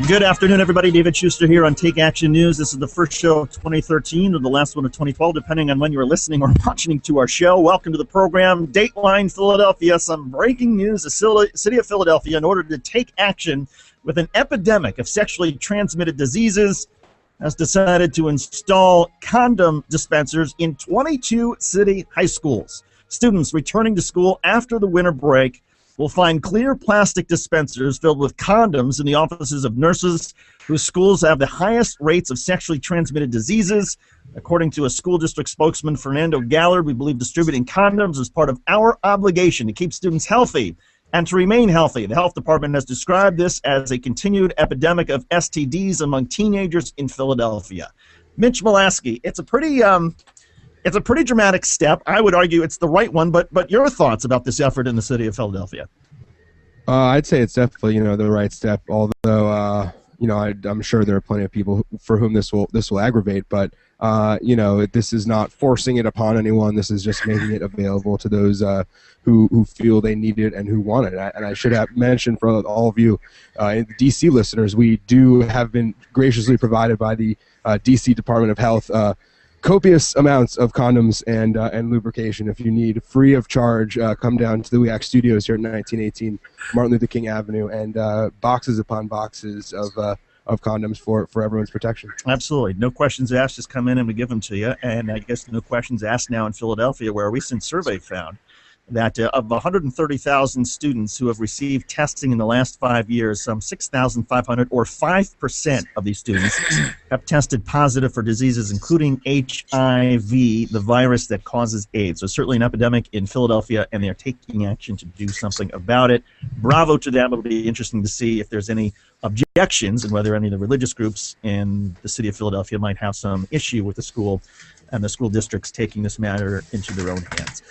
Good afternoon, everybody. David Shuster here on Take Action News. This is the first show of 2013 or the last one of 2012, depending on when you are listening or watching to our show. Welcome to the program. Dateline Philadelphia, some breaking news. The city of Philadelphia, in order to take action with an epidemic of sexually transmitted diseases, has decided to install condom dispensers in 22 city high schools. Students returning to school after the winter break will find clear plastic dispensers filled with condoms in the offices of nurses whose schools have the highest rates of sexually transmitted diseases. According to a school district spokesman, Fernando Gallard, we believe distributing condoms is part of our obligation to keep students healthy and to remain healthy. The health department has described this as a continued epidemic of STDs among teenagers in Philadelphia. Mitch Molaski, it's a pretty dramatic step. I would argue it's the right one, but your thoughts about this effort in the city of Philadelphia? I'd say it's definitely the right step. Although I'm sure there are plenty of people for whom this will aggravate. But this is not forcing it upon anyone. This is just making it available to those who feel they need it and who want it. And I should have mentioned for all of you DC listeners, we have been graciously provided by the DC Department of Health copious amounts of condoms and lubrication. If you need, free of charge, come down to the WEAC studios here at 1918 Martin Luther King Avenue, and boxes upon boxes of condoms for everyone's protection. Absolutely. No questions asked, just come in and we give them to you. And I guess no questions asked now in Philadelphia, where a recent survey found that of 130,000 students who have received testing in the last 5 years, some 6,500 or 5% of these students have tested positive for diseases including HIV, the virus that causes AIDS. So certainly an epidemic in Philadelphia, and they're taking action to do something about it. Bravo to them. It'll be interesting to see if there's any objections and whether any of the religious groups in the city of Philadelphia might have some issue with the school and the school districts taking this matter into their own hands.